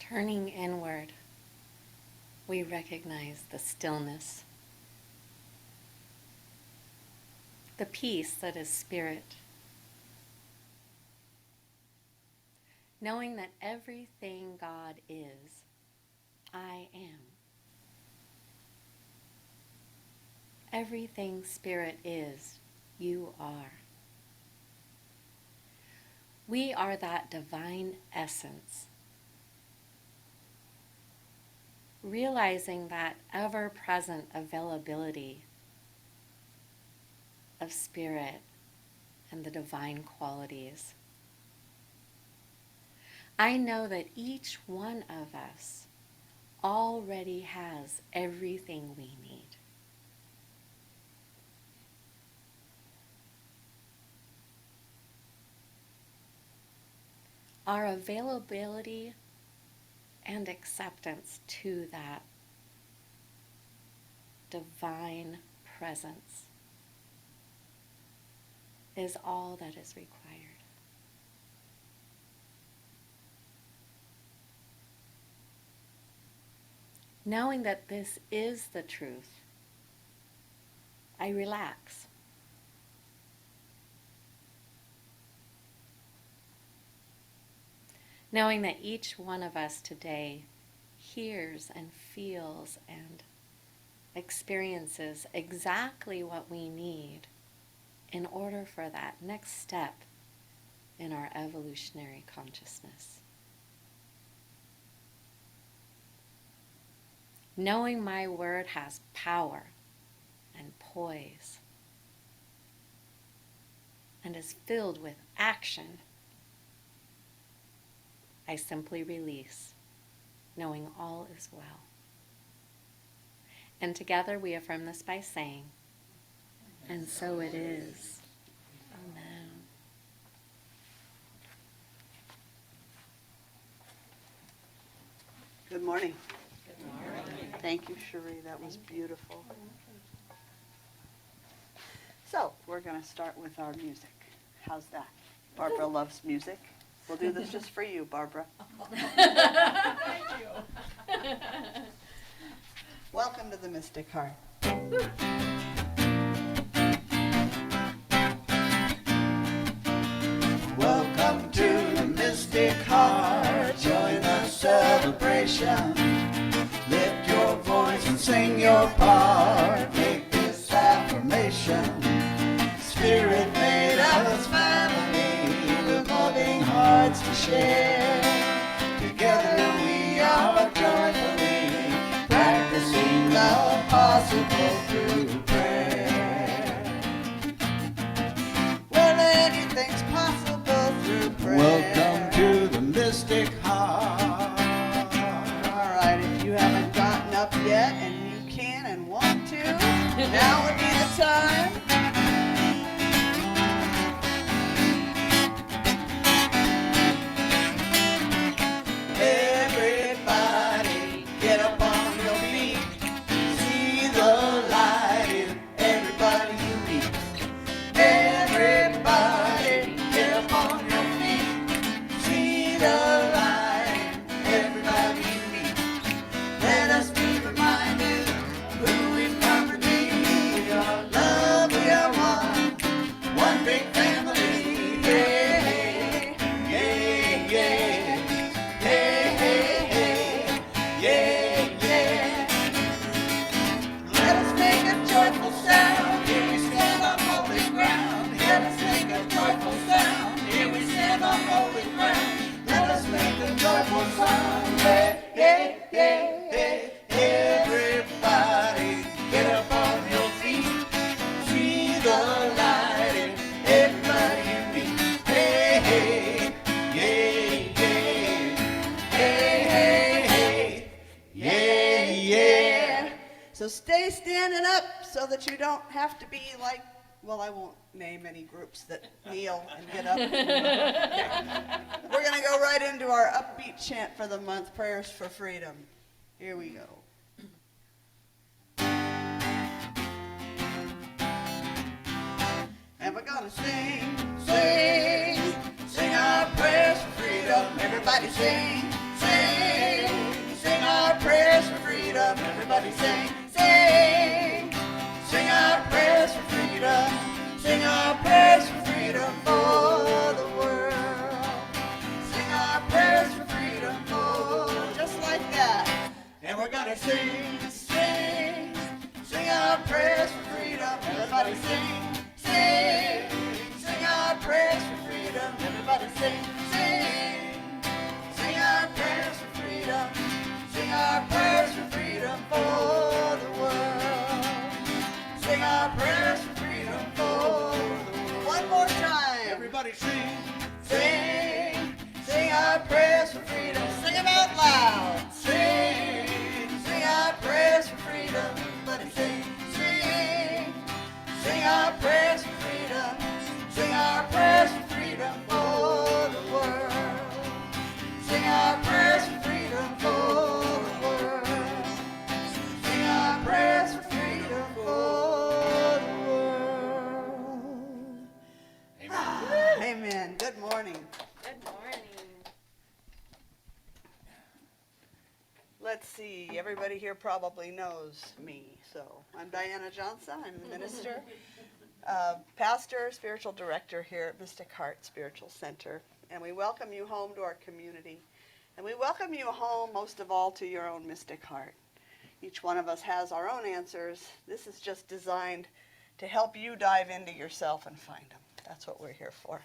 Turning inward, we recognize the stillness, the peace that is spirit, knowing that everything God is, I am. Everything spirit is, you are. We are that divine essence, realizing that ever-present availability of spirit and the divine qualities. I know that each one of us already has everything we need. Our availability and acceptance to that divine presence is all that is required. Knowing that this is the truth, I relax. Knowing that each one of us today hears and feels and experiences exactly what we need in order for that next step in our evolutionary consciousness. Knowing my word has power and poise and is filled with action, I simply release, knowing all is well. And together we affirm this by saying, and so it is. Amen. Good morning. Good morning. Thank you, Cherie. That was beautiful. So, we're going to start with our music. How's that? Barbara loves music. We'll do this just for you, Barbara. Thank you. Welcome to the Mystic Heart. Welcome to the Mystic Heart. Join the celebration. Lift your voice and sing your part. Make this affirmation. Spirit made us family with loving hearts to share. Together we are joyfully practicing the possible through prayer. Well, anything's possible through prayer. Welcome to the Mystic Heart. All right, if you haven't gotten up yet and you can and want to, now would be the time. Everybody get up on your feet. See the light in everybody you meet. Everybody get up on your feet. See the light in everybody you meet. Let us be reminded of who we've come to be. We are love, we are one big family. Yeah, yeah, yeah. Hey, hey, hey, yeah, yeah. Let us make a joyful sound. Here we stand on holy ground. Let us make a joyful sound. Here we stand on holy ground. Let us make a joyful sound. Hey, hey, hey, hey. Everybody get up on your feet. See the light in everybody you meet. Hey, hey, yeah, yeah. Hey, hey, hey, yeah, yeah. So stay standing up so that you don't have to be like, well, I won't name any groups that kneel and get up. Okay. We're going to go right into our upbeat chant for the month, Prayers for Freedom. Here we go. And we're going to sing, sing, sing our prayers for freedom. Everybody sing, sing. Everybody sing, sing. Sing our prayers for freedom. Sing our prayers for freedom for the world. Sing our prayers for freedom for, just like that. And we're gonna sing, sing. Sing our prayers for freedom. Everybody sing, sing. Sing our prayers for freedom. Everybody sing, sing. Sing our prayers for freedom. Sing our prayers for freedom for the world. Sing our prayers for freedom for the world. One more time. Everybody sing. Sing. Sing our prayers for freedom. Sing them out loud. Sing. Sing our prayers for freedom. Everybody sing. Sing. Sing our prayers for freedom. Sing our prayers for freedom for the world. Sing our prayers for freedom for the world. Sing our prayers for freedom for the world. Amen. Amen. Good morning. Good morning. Let's see, everybody here probably knows me. So I'm Diana Johnson. I'm the minister, pastor, spiritual director here at Mystic Heart Spiritual Center. And we welcome you home to our community. And we welcome you home, most of all, to your own mystic heart. Each one of us has our own answers. This is just designed to help you dive into yourself and find them. That's what we're here for.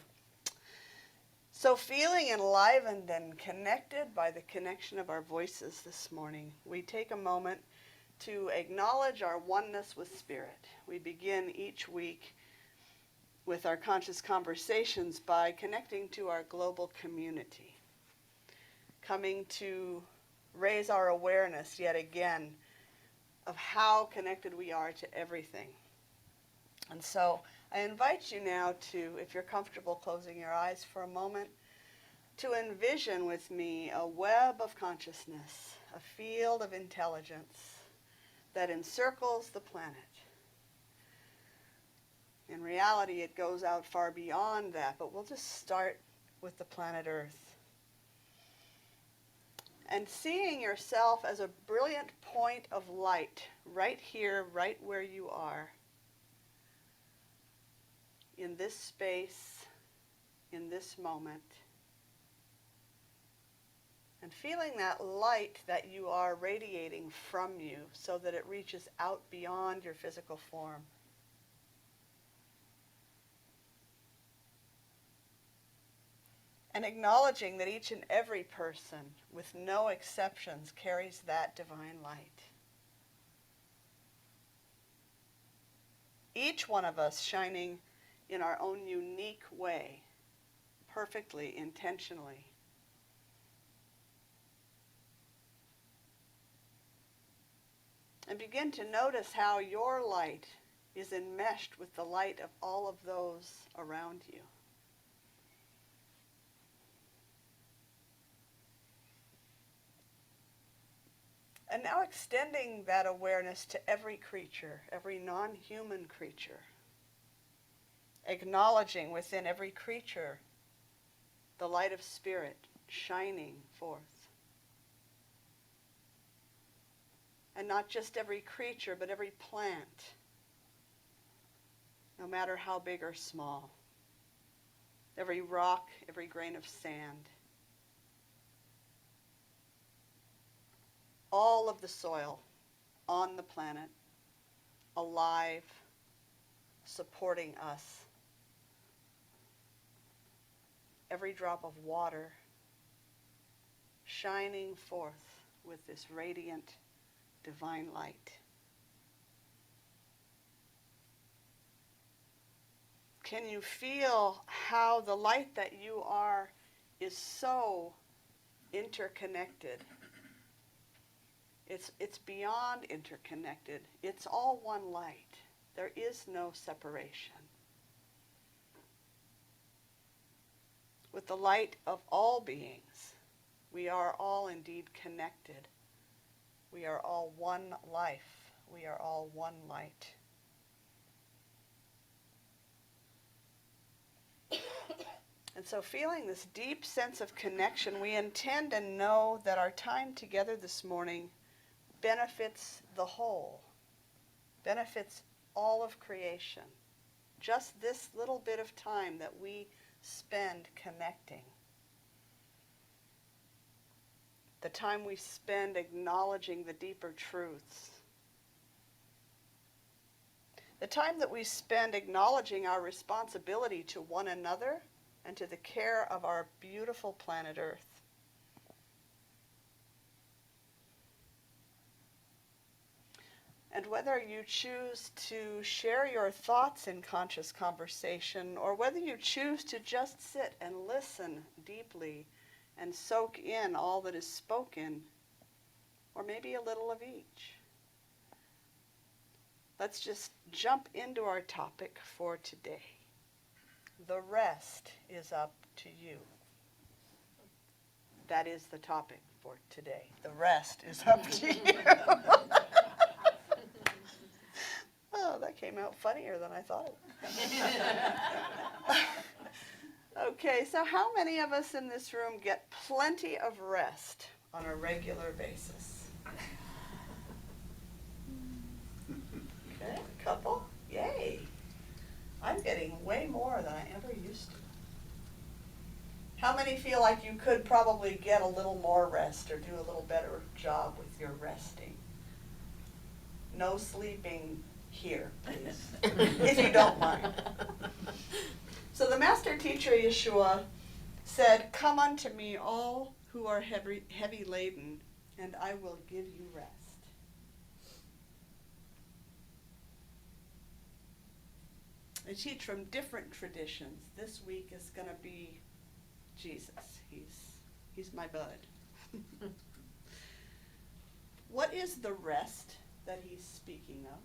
So feeling enlivened and connected by the connection of our voices this morning, we take a moment to acknowledge our oneness with Spirit. We begin each week with our conscious conversations by connecting to our global community, coming to raise our awareness yet again of how connected we are to everything. And so I invite you now to, if you're comfortable closing your eyes for a moment, to envision with me a web of consciousness, a field of intelligence that encircles the planet. In reality, it goes out far beyond that, but we'll just start with the planet Earth. And seeing yourself as a brilliant point of light right here, right where you are, in this space, in this moment, and feeling that light that you are radiating from you so that it reaches out beyond your physical form. And acknowledging that each and every person, with no exceptions, carries that divine light. Each one of us shining in our own unique way, perfectly, intentionally. And begin to notice how your light is enmeshed with the light of all of those around you. And now extending that awareness to every creature, every non-human creature. Acknowledging within every creature the light of Spirit shining forth. And not just every creature, but every plant, no matter how big or small. Every rock, every grain of sand. All of the soil on the planet, alive, supporting us. Every drop of water shining forth with this radiant divine light. Can you feel how the light that you are is so interconnected? It's beyond interconnected. It's all one light. There is no separation. With the light of all beings, we are all indeed connected. We are all one life. We are all one light. And so feeling this deep sense of connection, we intend and know that our time together this morning benefits the whole, benefits all of creation. Just this little bit of time that we spend connecting. The time we spend acknowledging the deeper truths. The time that we spend acknowledging our responsibility to one another and to the care of our beautiful planet Earth. And whether you choose to share your thoughts in conscious conversation, or whether you choose to just sit and listen deeply and soak in all that is spoken, or maybe a little of each. Let's just jump into our topic for today. The rest is up to you. That is the topic for today. The rest is up to you. Oh, that came out funnier than I thought it would. Okay, so how many of us in this room get plenty of rest on a regular basis? Okay, a couple? Yay. I'm getting way more than I ever used to. How many feel like you could probably get a little more rest or do a little better job with your resting? No sleeping here, please, if you don't mind. So the master teacher Yeshua said, "Come unto me, all who are heavy laden, and I will give you rest." I teach from different traditions. This week is going to be Jesus. He's my bud. What is the rest that he's speaking of?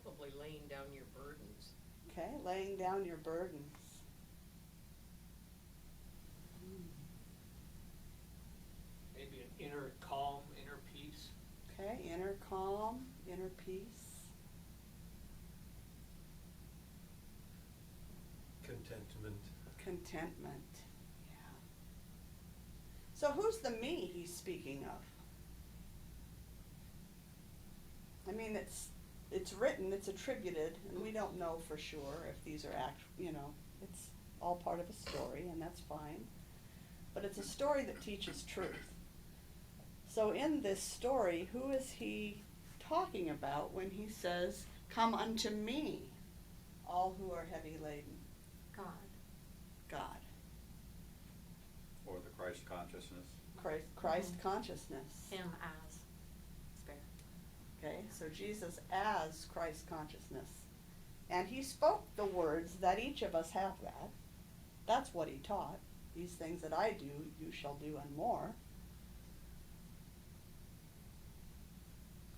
Probably laying down your burdens. Okay, laying down your burdens. Maybe an inner calm, inner peace. Okay, inner calm, inner peace. Contentment. Contentment, yeah. So who's the me he's speaking of? I mean, it's written, it's attributed, and we don't know for sure if these are it's all part of a story, and that's fine. But it's a story that teaches truth. So in this story, who is he talking about when he says, "Come unto me, all who are heavy laden"? God. God. Or the Christ consciousness. Christ consciousness. Him as Spirit. Okay, so Jesus as Christ consciousness. And he spoke the words that each of us have that. That's what he taught. These things that I do, you shall do and more.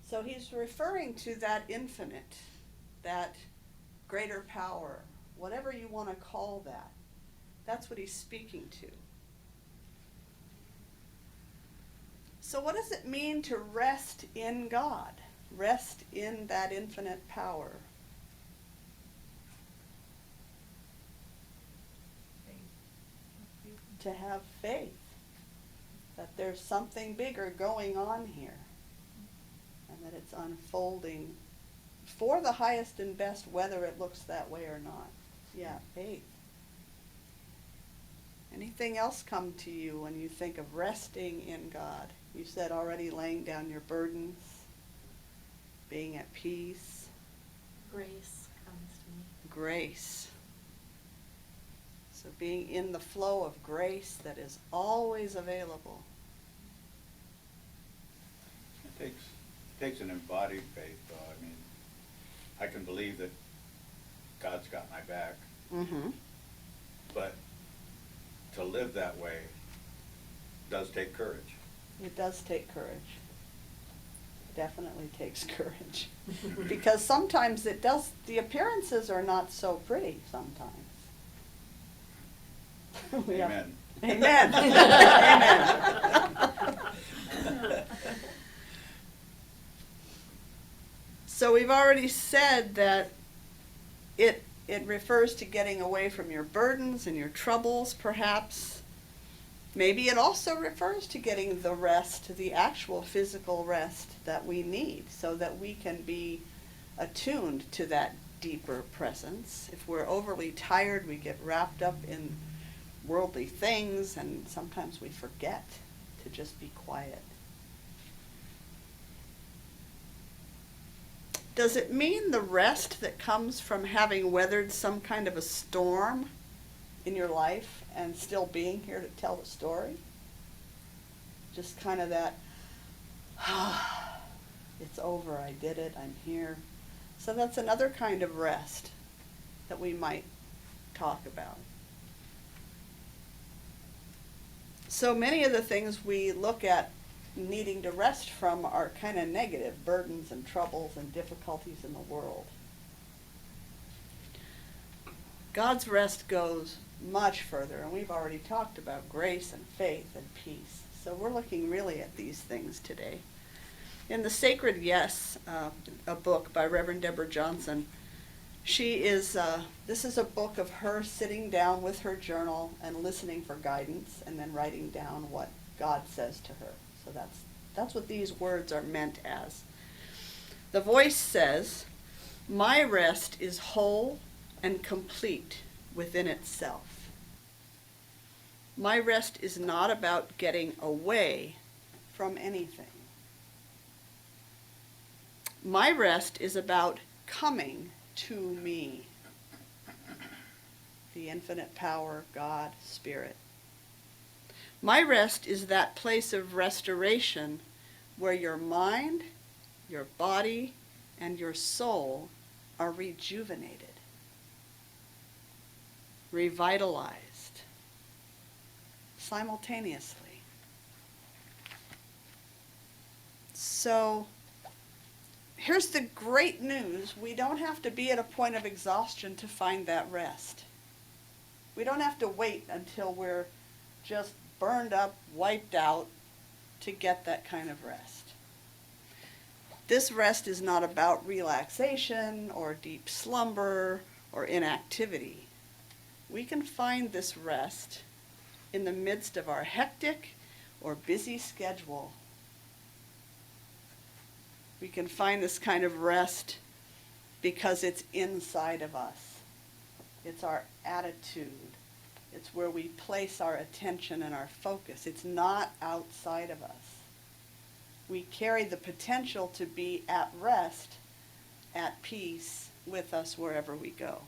So he's referring to that infinite, that greater power, whatever you want to call that. That's what he's speaking to. So what does it mean to rest in God? Rest in that infinite power? To have faith that there's something bigger going on here and that it's unfolding for the highest and best, whether it looks that way or not. Yeah, faith. Anything else come to you when you think of resting in God? You said already laying down your burdens, being at peace. Grace comes to me. Grace. So being in the flow of grace that is always available. It takes an embodied faith, though. I mean, I can believe that God's got my back, Mm-hmm. but to live that way does take courage. It does take courage. Definitely takes courage. Because sometimes it does, the appearances are not so pretty sometimes. Amen. Amen. Amen. So we've already said that it refers to getting away from your burdens and your troubles, perhaps, Maybe it also refers to getting the rest, the actual physical rest that we need so that we can be attuned to that deeper presence. If we're overly tired, we get wrapped up in worldly things, and sometimes we forget to just be quiet. Does it mean the rest that comes from having weathered some kind of a storm in your life and still being here to tell the story? Just kind of that, it's over, I did it, I'm here. So that's another kind of rest that we might talk about. So many of the things we look at needing to rest from are kind of negative, burdens and troubles and difficulties in the world. God's rest goes much further, and we've already talked about grace and faith and peace. So we're looking really at these things today. In The Sacred Yes, a book by Reverend Deborah Johnson, this is a book of her sitting down with her journal and listening for guidance and then writing down what God says to her. So that's what these words are meant as. The voice says, "My rest is whole and complete within itself. My rest is not about getting away from anything. My rest is about coming to me." The infinite power, God, Spirit. My rest is that place of restoration where your mind, your body, and your soul are rejuvenated, revitalized, simultaneously. So, here's the great news. We don't have to be at a point of exhaustion to find that rest. We don't have to wait until we're just burned up, wiped out to get that kind of rest. This rest is not about relaxation or deep slumber or inactivity. We can find this rest in the midst of our hectic or busy schedule. We can find this kind of rest because it's inside of us. It's our attitude. It's where we place our attention and our focus. It's not outside of us. We carry the potential to be at rest, at peace with us wherever we go.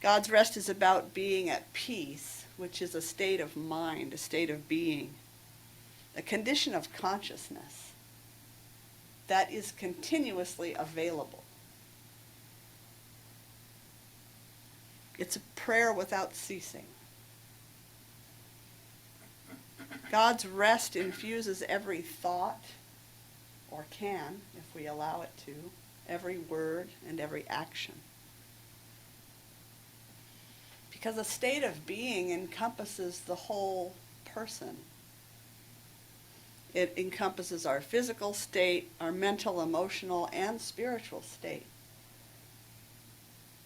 God's rest is about being at peace, which is a state of mind, a state of being, a condition of consciousness that is continuously available. It's a prayer without ceasing. God's rest infuses every thought, or can, if we allow it to, every word and every action. Because a state of being encompasses the whole person. It encompasses our physical state, our mental, emotional, and spiritual state.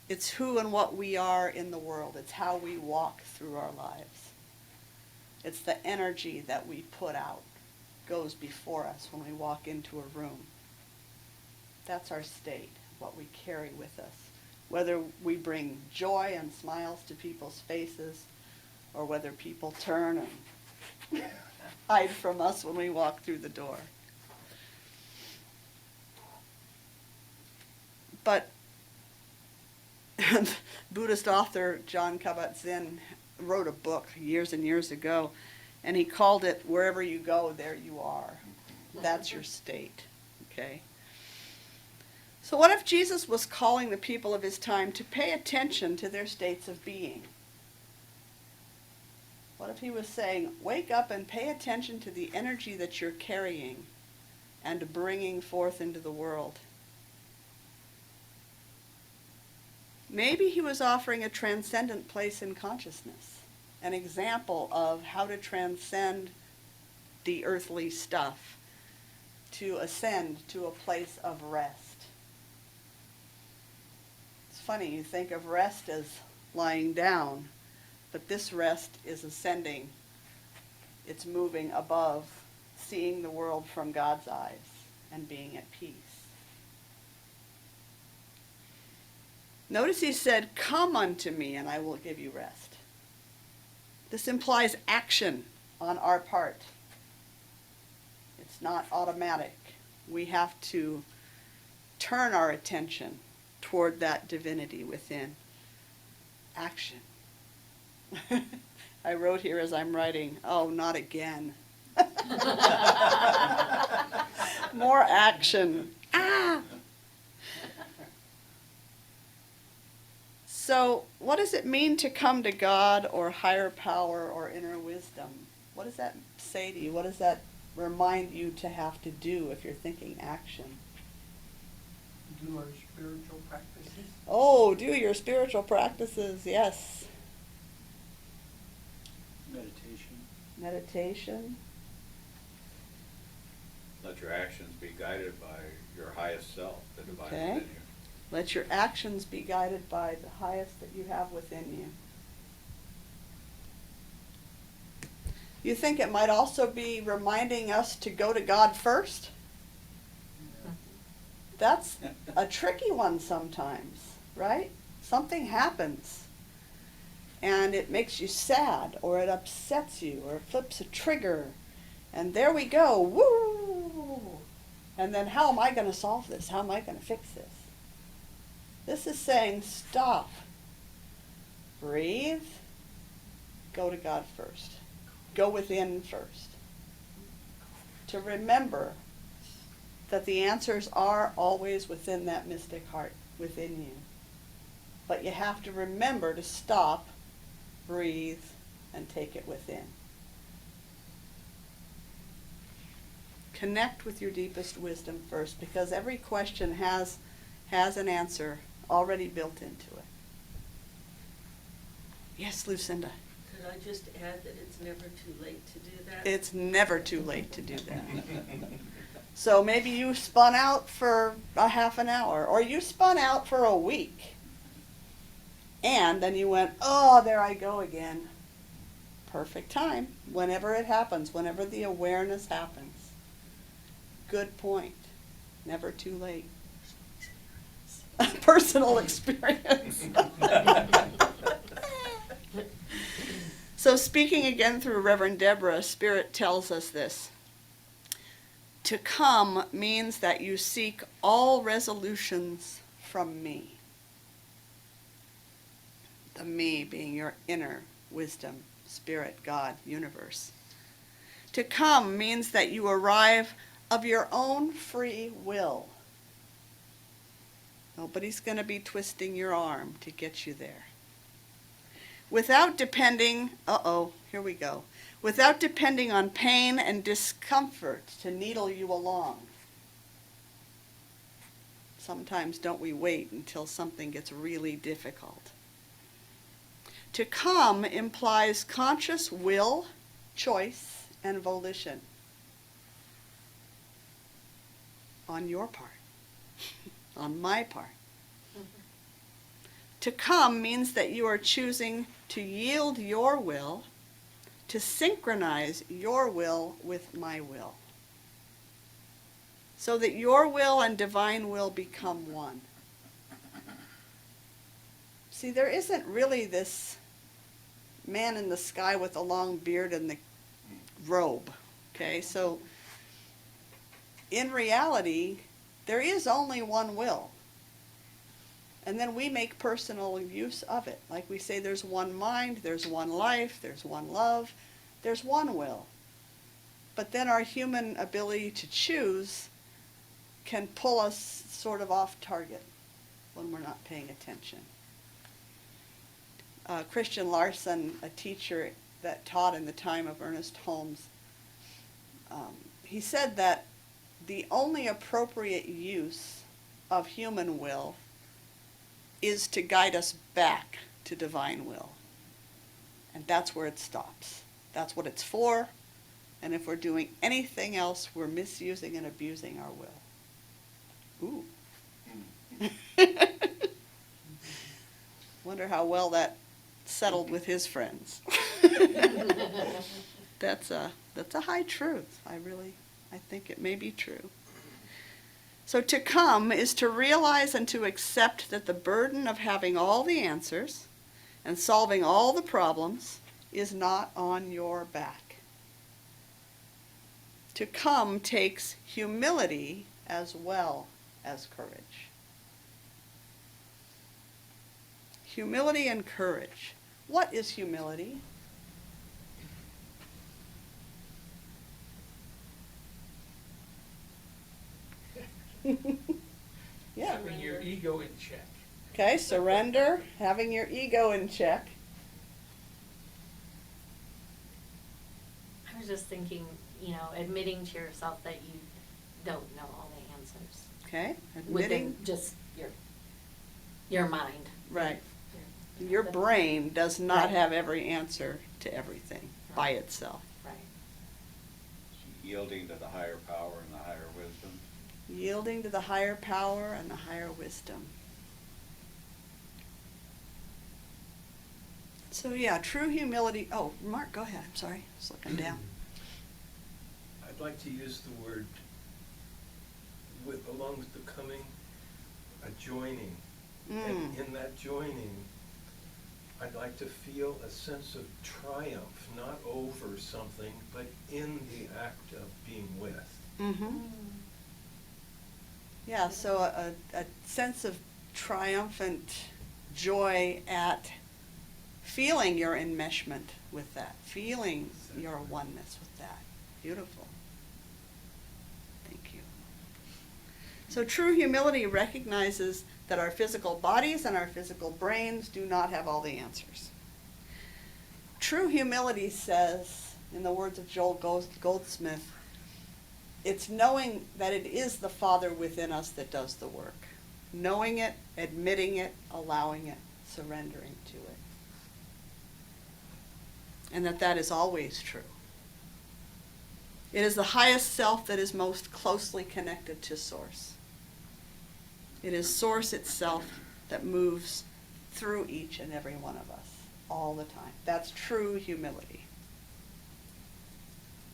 It's who and what we are in the world. It's how we walk through our lives. It's the energy that we put out, goes before us when we walk into a room. That's our state, what we carry with us. Whether we bring joy and smiles to people's faces, or whether people turn and hide from us when we walk through the door. But Buddhist author John Kabat-Zinn wrote a book years and years ago, and he called it, "Wherever you go, there you are." That's your state, okay? So what if Jesus was calling the people of his time to pay attention to their states of being? What if he was saying, wake up and pay attention to the energy that you're carrying and bringing forth into the world? Maybe he was offering a transcendent place in consciousness, an example of how to transcend the earthly stuff, to ascend to a place of rest. It's funny, you think of rest as lying down, But this rest is ascending. It's moving above, seeing the world from God's eyes and being at peace. Notice he said, "Come unto me and I will give you rest." This implies action on our part. It's not automatic. We have to turn our attention toward that divinity within. Action. I wrote here as I'm writing, oh, not again. More action. Ah! So, what does it mean to come to God or higher power or inner wisdom? What does that say to you? What does that remind you to have to do if you're thinking action? Do our spiritual practices. Oh, do your spiritual practices, yes. Meditation. Meditation. Let your actions be guided by your highest self, the divine Okay. within you. Let your actions be guided by the highest that you have within you. You think it might also be reminding us to go to God first? That's a tricky one sometimes, right? Something happens and it makes you sad, or it upsets you, or it flips a trigger, and there we go, woo! And then how am I going to solve this? How am I going to fix this? This is saying stop, breathe, go to God first. Go within first. To remember that the answers are always within that mystic heart, within you. But you have to remember to stop, breathe, and take it within. Connect with your deepest wisdom first, because every question has an answer already built into it. Yes, Lucinda. Could I just add that it's never too late to do that? It's never too late to do that. So maybe you spun out for a half an hour, or you spun out for a week. And then you went, oh, there I go again. Perfect time, whenever it happens, whenever the awareness happens. Good point. Never too late. Personal experience. So speaking again through Reverend Deborah, Spirit tells us this. To come means that you seek all resolutions from me. The me being your inner wisdom, spirit, God, universe. To come means that you arrive of your own free will. Nobody's going to be twisting your arm to get you there. Without depending, here we go. Without depending on pain and discomfort to needle you along. Sometimes don't we wait until something gets really difficult? To come implies conscious will, choice, and volition. On your part. On my part. To come means that you are choosing to yield your will, to synchronize your will with my will, so that your will and divine will become one. See, there isn't really this man in the sky with a long beard and the robe, okay? So, in reality, there is only one will. And then we make personal use of it. Like we say, there's one mind, there's one life, there's one love, there's one will. But then our human ability to choose can pull us sort of off target when we're not paying attention. Christian Larson, a teacher that taught in the time of Ernest Holmes, he said that the only appropriate use of human will is to guide us back to divine will. And that's where it stops. That's what it's for. And if we're doing anything else, we're misusing and abusing our will. Ooh. Wonder how well that settled with his friends. That's a high truth. I think it may be true. So to come is to realize and to accept that the burden of having all the answers and solving all the problems is not on your back. To come takes humility as well as courage. Humility and courage. What is humility? Yeah. Having your ego in check. Okay, surrender, having your ego in check. I was just thinking, admitting to yourself that you don't know all the answers. Okay, Within admitting. just your mind. Right. Your brain does not Right. have every answer to everything by itself. Right. Yielding to the higher power and the higher wisdom. Yielding to the higher power and the higher wisdom. So yeah, true humility. Oh, Mark, go ahead. I'm sorry. I was looking down. I'd like to use the word, along with the coming, a joining. And in that joining, I'd like to feel a sense of triumph, not over something, but in the act of being with. Mm-hmm. Yeah, so a sense of triumphant joy at feeling your enmeshment with that, feeling your oneness with that. Beautiful. Thank you. So true humility recognizes that our physical bodies and our physical brains do not have all the answers. True humility says, in the words of Joel Goldsmith, it's knowing that it is the Father within us that does the work. Knowing it, admitting it, allowing it, surrendering to it. And that is always true. It is the highest self that is most closely connected to Source. It is Source itself that moves through each and every one of us all the time. That's true humility.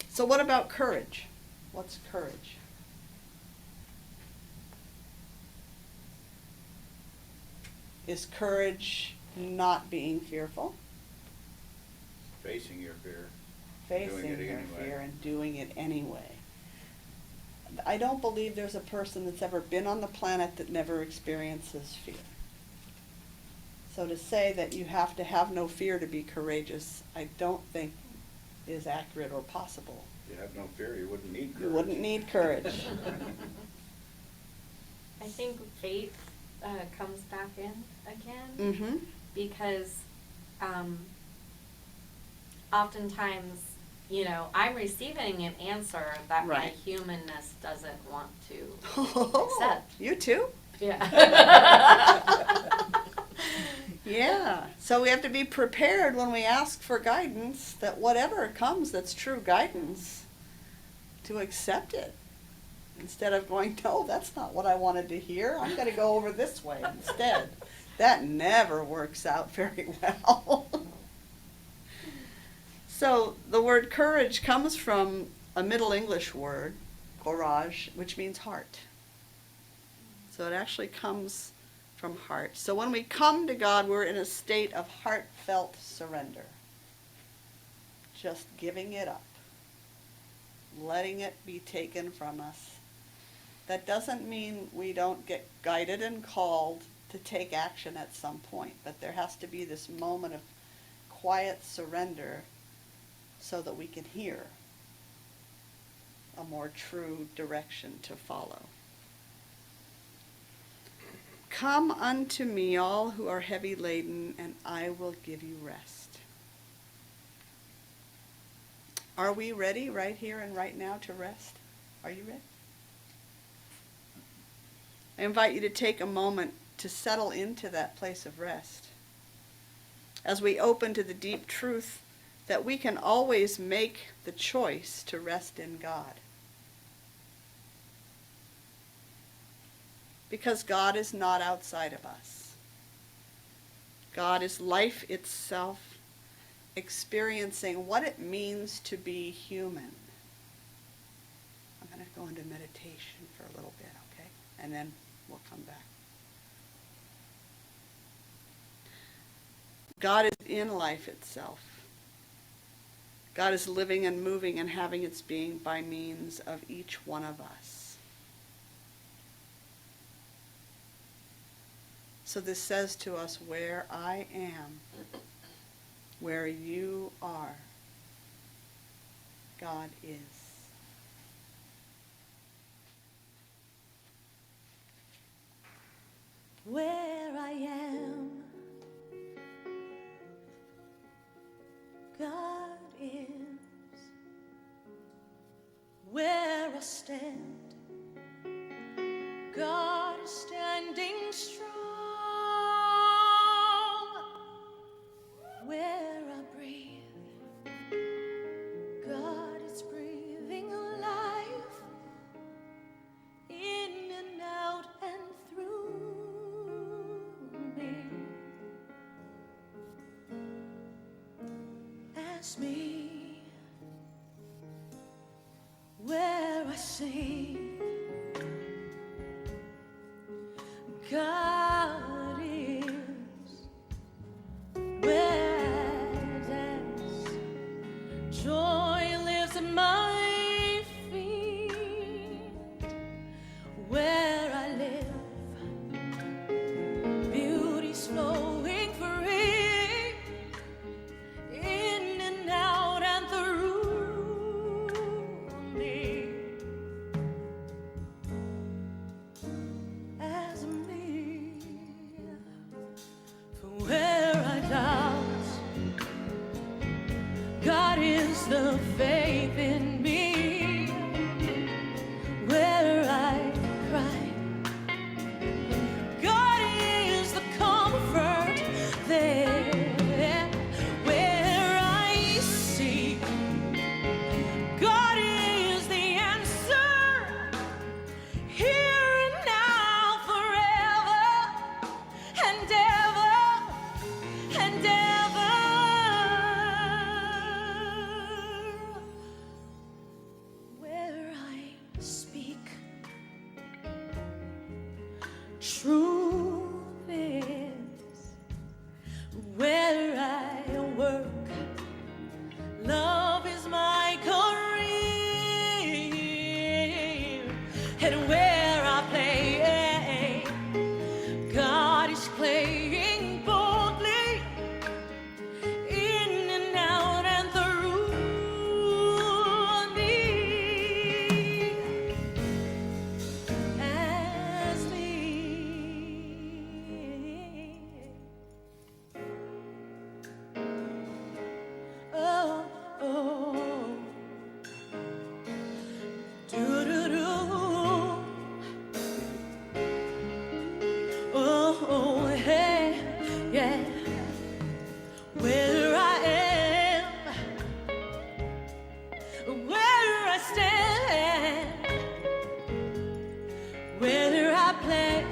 So what about courage? What's courage? Is courage not being fearful? Facing your fear. Facing Doing it your anyway. fear and doing it anyway. I don't believe there's a person that's ever been on the planet that never experiences fear. So to say that you have to have no fear to be courageous, I don't think is accurate or possible. If you have no fear, you wouldn't need courage. You wouldn't need courage. I think faith comes back in again Mm-hmm. because oftentimes, I'm receiving an answer that my Right. humanness doesn't want to accept. You too? Yeah. Yeah. So we have to be prepared when we ask for guidance that whatever comes that's true guidance, to accept it. Instead of going, no, that's not what I wanted to hear. I'm going to go over this way instead. That never works out very well. So the word courage comes from a Middle English word, courage, which means heart. So it actually comes from heart. So when we come to God, we're in a state of heartfelt surrender. Just giving it up. Letting it be taken from us. That doesn't mean we don't get guided and called to take action at some point, but there has to be this moment of quiet surrender so that we can hear a more true direction to follow. Come unto me, all who are heavy laden, and I will give you rest. Are we ready right here and right now to rest? Are you ready? I invite you to take a moment to settle into that place of rest. As we open to the deep truth that we can always make the choice to rest in God. Because God is not outside of us. God is life itself, experiencing what it means to be human. I'm going to go into meditation for a little bit, okay? And then we'll come back. God is in life itself. God is living and moving and having its being by means of each one of us. So this says to us, where I am, where you are, God is. Where I am, God is. Where I stand, God is standing strong. Where I breathe, God is breathing life in and out and through me. Ask me where I sing, God is. Where I dance, joy lives at my feet. Where I live, beauty's flowing free, in and out and through me. As me, for where I doubt, God is the faith in me. Where I cry, God is the comfort there. Where I seek, God is the answer, here and now, forever and ever and ever. Where I speak, truth is. Where I work, love is my career. And where I play, God is playing boldly, in and out and through me. As me. Oh, oh. Do-do-do. Oh, oh, hey, yeah. Where I am, where I stand, where I play,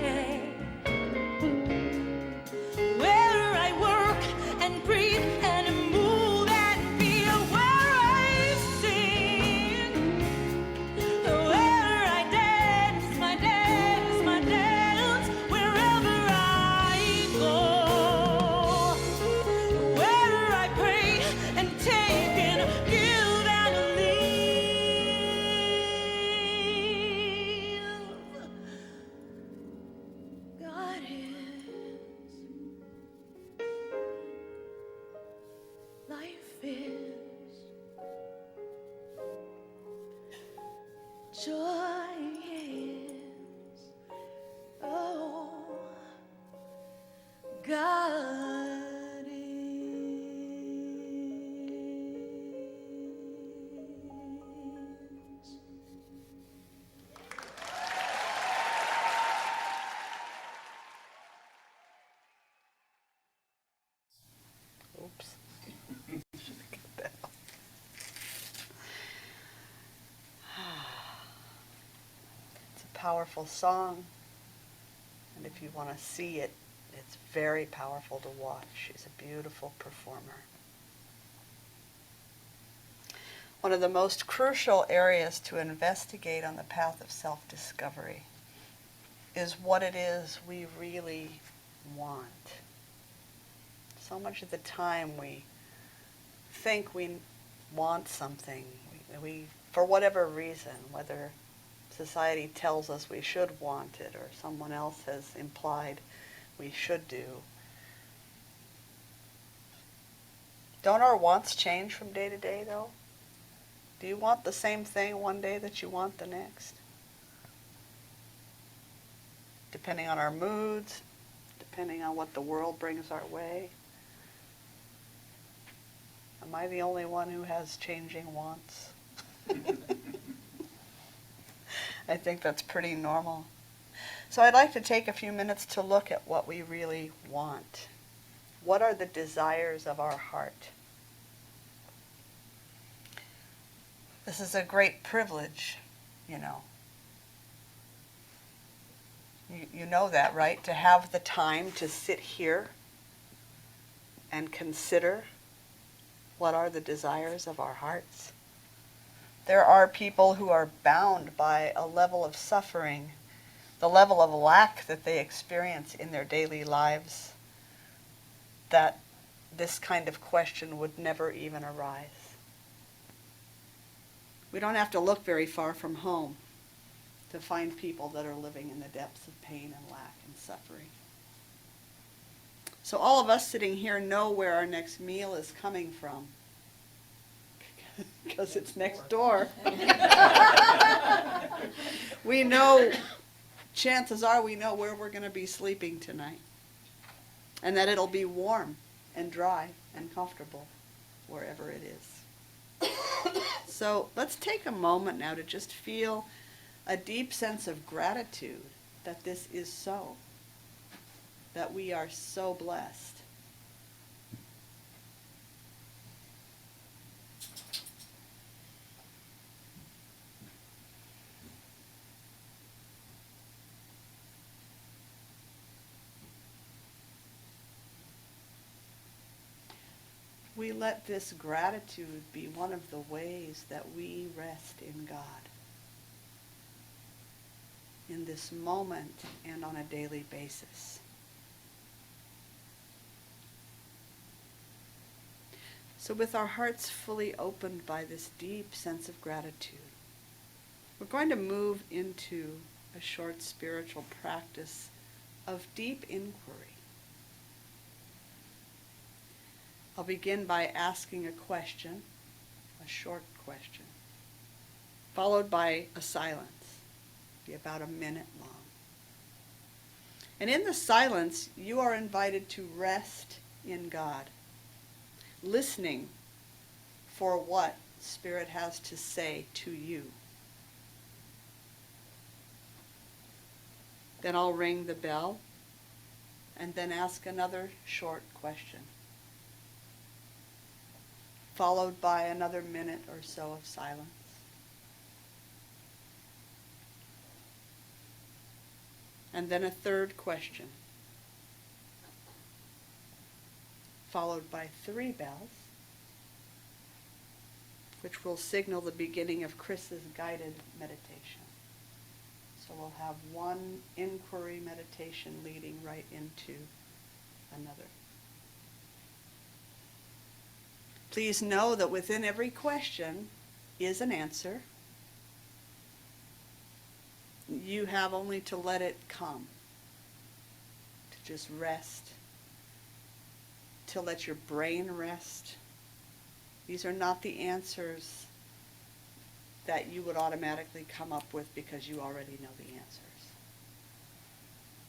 where I work and breathe and move and feel, where I sing, where I dance, my dance, my dance, wherever I go, where I pray and take and give and live. God is, life is, joy is, oh, God is. Oops. It's a powerful song. And if you want to see it It's very powerful to watch. She's a beautiful performer. One of the most crucial areas to investigate on the path of self-discovery is what it is we really want. So much of the time we think we want something, we for whatever reason, whether society tells us we should want it or someone else has implied we should do. Don't our wants change from day to day, though? Do you want the same thing one day that you want the next? Depending on our moods, depending on what the world brings our way. Am I the only one who has changing wants? I think that's pretty normal. So I'd like to take a few minutes to look at what we really want. What are the desires of our heart? This is a great privilege, you know. You know that, right? To have the time to sit here and consider what are the desires of our hearts. There are people who are bound by a level of suffering, the level of lack that they experience in their daily lives, that this kind of question would never even arise. We don't have to look very far from home to find people that are living in the depths of pain and lack and suffering. So all of us sitting here know where our next meal is coming from, because it's next door. We know, chances are we know where we're going to be sleeping tonight, and that it'll be warm and dry and comfortable wherever it is. So let's take a moment now to just feel a deep sense of gratitude that this is so, that we are so blessed. We let this gratitude be one of the ways that we rest in God in this moment and on a daily basis. So with our hearts fully opened by this deep sense of gratitude, we're going to move into a short spiritual practice of deep inquiry. I'll begin by asking a question, a short question, followed by a silence, be about a minute long. And in the silence, you are invited to rest in God, listening for what Spirit has to say to you. Then I'll ring the bell and then ask another short question, followed by another minute or so of silence. And then a third question, followed by 3 bells, which will signal the beginning of Chris's guided meditation. So we'll have one inquiry meditation leading right into another. Please know that within every question is an answer. You have only to let it come, to just rest, to let your brain rest. These are not the answers that you would automatically come up with because you already know the answers.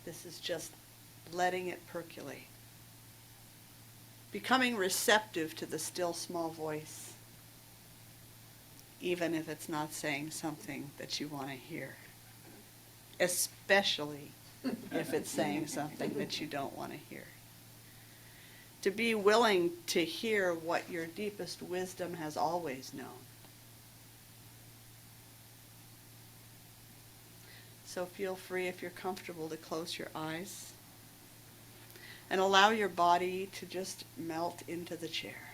This is just letting it percolate. Becoming receptive to the still small voice, even if it's not saying something that you want to hear. Especially if it's saying something that you don't want to hear. To be willing to hear what your deepest wisdom has always known. So feel free, if you're comfortable, to close your eyes. And allow your body to just melt into the chair.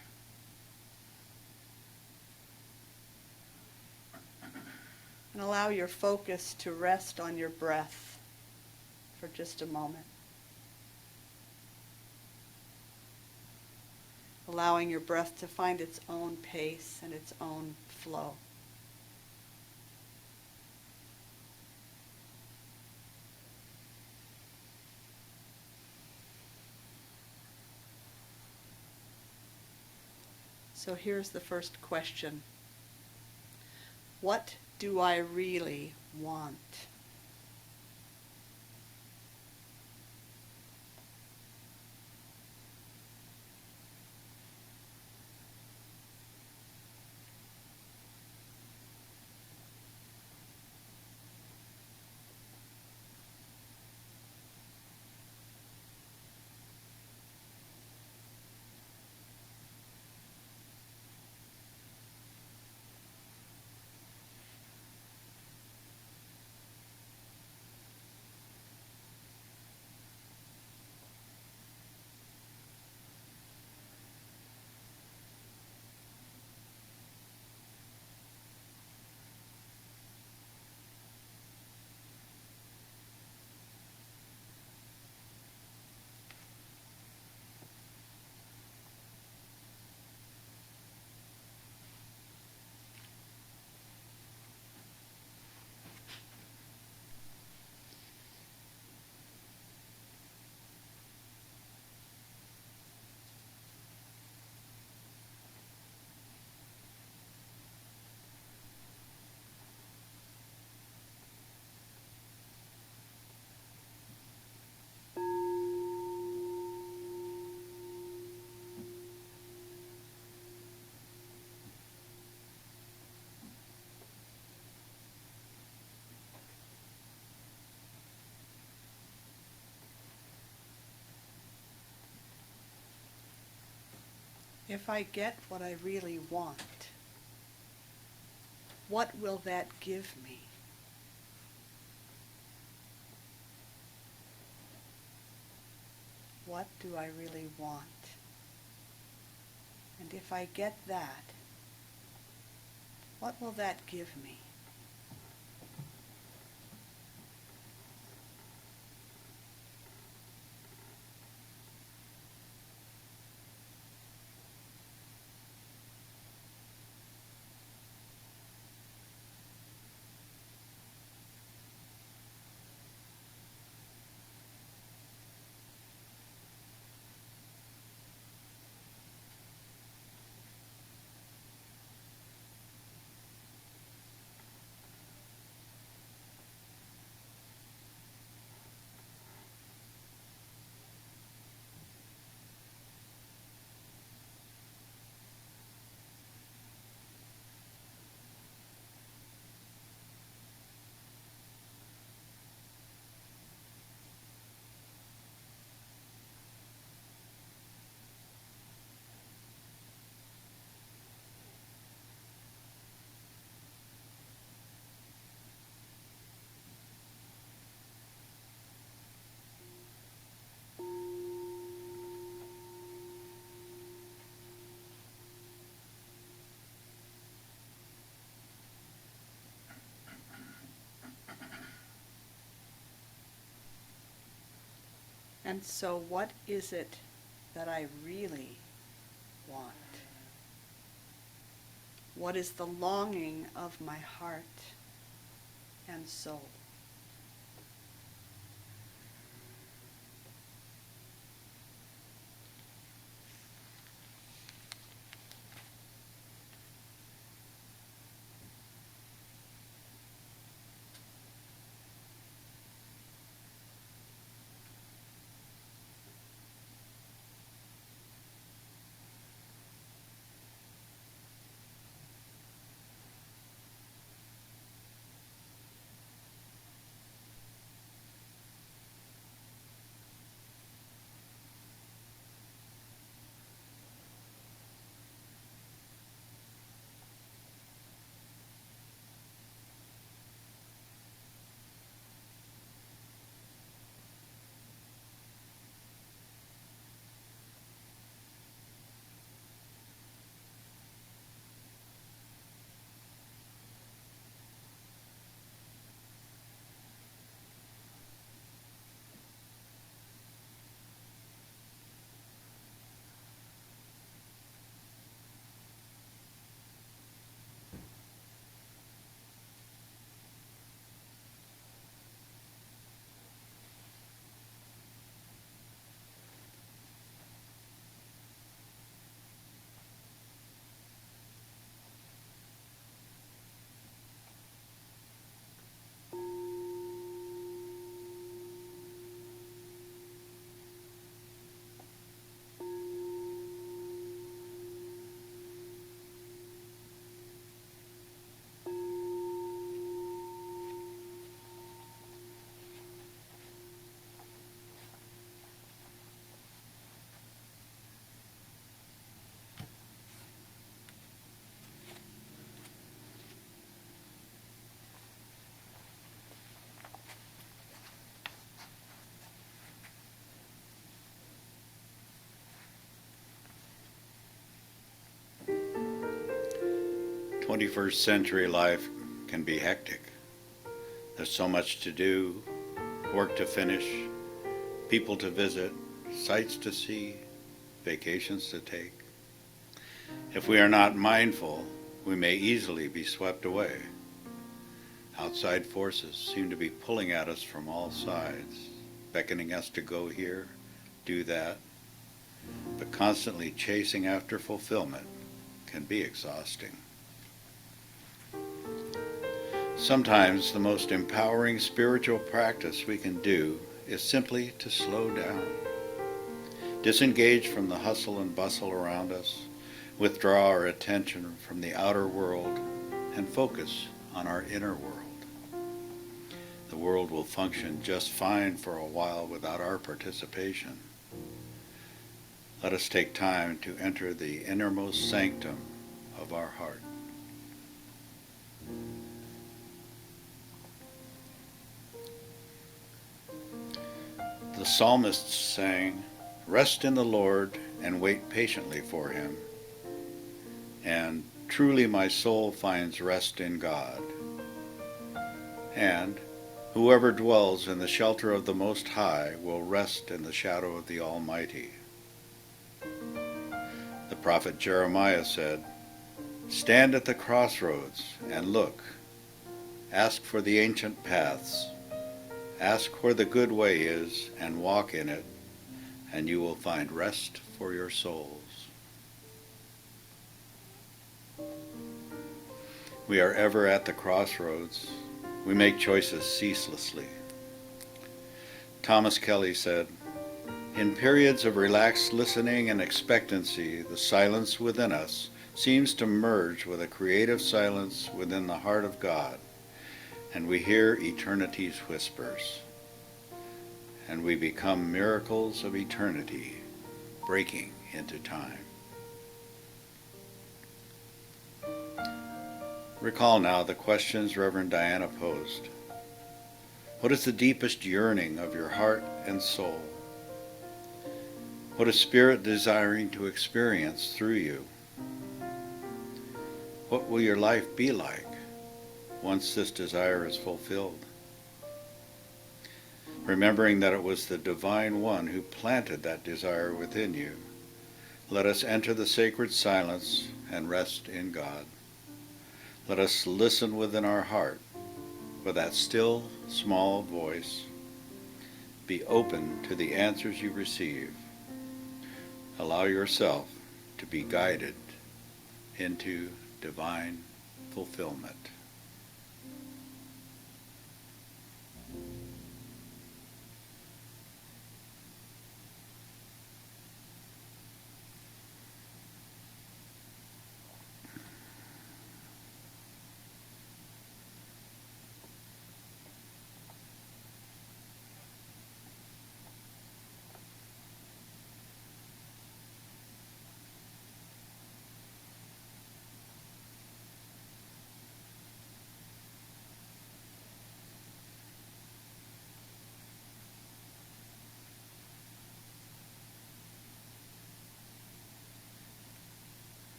And allow your focus to rest on your breath for just a moment. Allowing your breath to find its own pace and its own flow. So here's the first question. What do I really want? If I get what I really want, what will that give me? What do I really want? And if I get that, what will that give me? And so what is it that I really want? What is the longing of my heart and soul? 21st century life can be hectic. There's so much to do, work to finish, people to visit, sights to see, vacations to take. If we are not mindful, we may easily be swept away. Outside forces seem to be pulling at us from all sides, beckoning us to go here, do that, but constantly chasing after fulfillment can be exhausting. Sometimes the most empowering spiritual practice we can do is simply to slow down. Disengage from the hustle and bustle around us, withdraw our attention from the outer world, and focus on our inner world. The world will function just fine for a while without our participation. Let us take time to enter the innermost sanctum of our heart. The psalmist sang, "Rest in the Lord and wait patiently for him," and "Truly my soul finds rest in God," and "Whoever dwells in the shelter of the Most High will rest in the shadow of the Almighty." The prophet Jeremiah said, "Stand at the crossroads and look. Ask for the ancient paths. Ask where the good way is and walk in it, and you will find rest for your souls." We are ever at the crossroads. We make choices ceaselessly. Thomas Kelly said, "In periods of relaxed listening and expectancy, the silence within us seems to merge with a creative silence within the heart of God, and we hear eternity's whispers, and we become miracles of eternity, breaking into time." Recall now the questions Reverend Diana posed. What is the deepest yearning of your heart and soul? What is Spirit desiring to experience through you? What will your life be like once this desire is fulfilled? Remembering that it was the Divine One who planted that desire within you, let us enter the sacred silence and rest in God. Let us listen within our heart for that still, small voice. Be open to the answers you receive. Allow yourself to be guided into divine fulfillment.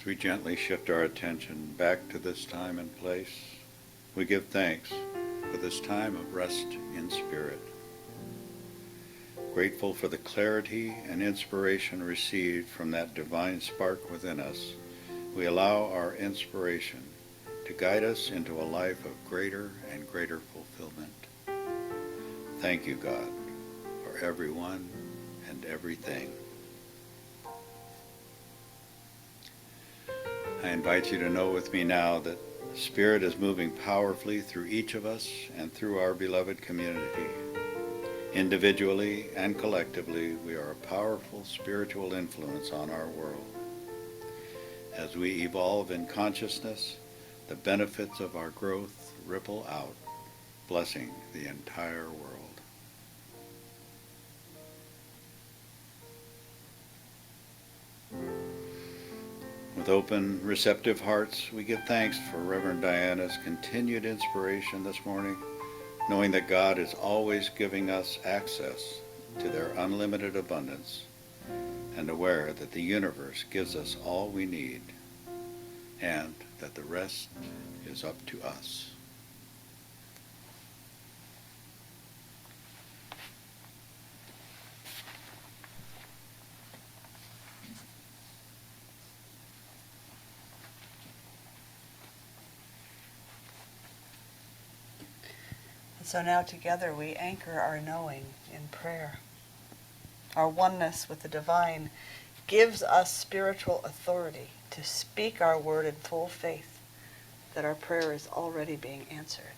we gently shift our attention back to this time and place, we give thanks for this time of rest in spirit. Grateful for the clarity and inspiration received from that divine spark within us, we allow our inspiration to guide us into a life of greater and greater fulfillment. Thank you, God, for everyone and everything. I invite you to know with me now that Spirit is moving powerfully through each of us and through our beloved community. Individually and collectively, we are a powerful spiritual influence on our world. As we evolve in consciousness, the benefits of our growth ripple out, blessing the entire world. With open, receptive hearts, we give thanks for Reverend Diana's continued inspiration this morning, knowing that God is always giving us access to their unlimited abundance, and aware that the universe gives us all we need, and that the rest is up to us. So now together we anchor our knowing in prayer. Our oneness with the divine gives us spiritual authority to speak our word in full faith that our prayer is already being answered.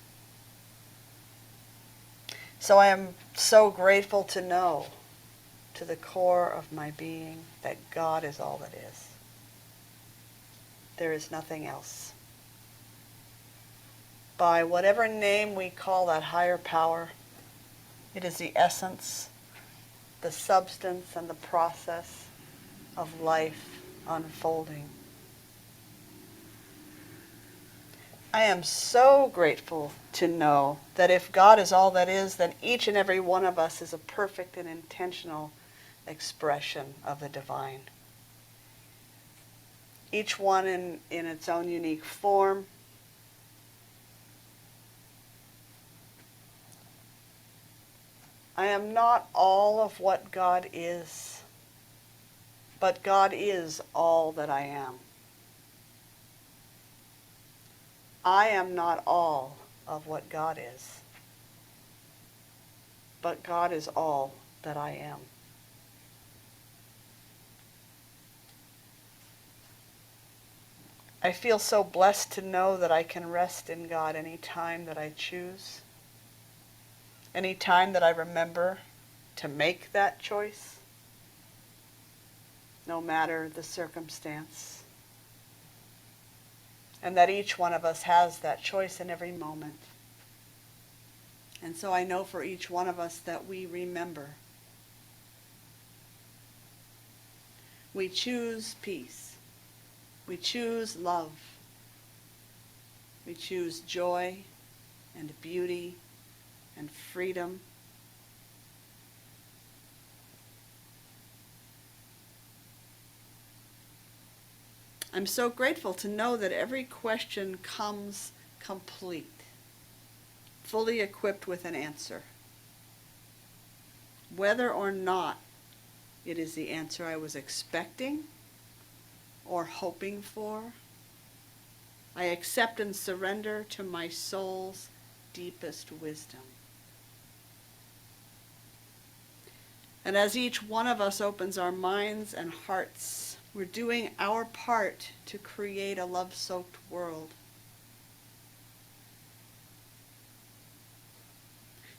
So I am so grateful to know to the core of my being that God is all that is. There is nothing else. By whatever name we call that higher power, it is the essence, the substance, and the process of life unfolding. I am so grateful to know that if God is all that is, then each and every one of us is a perfect and intentional expression of the divine. Each one in its own unique form. I am not all of what God is, but God is all that I am. I am not all of what God is, but God is all that I am. I feel so blessed to know that I can rest in God any time that I choose. Any time that I remember to make that choice, no matter the circumstance. And that each one of us has that choice in every moment. And so I know for each one of us that we remember. We choose peace. We choose love. We choose joy and beauty and freedom. I'm so grateful to know that every question comes complete, fully equipped with an answer. Whether or not it is the answer I was expecting or hoping for, I accept and surrender to my soul's deepest wisdom. And as each one of us opens our minds and hearts, we're doing our part to create a love-soaked world.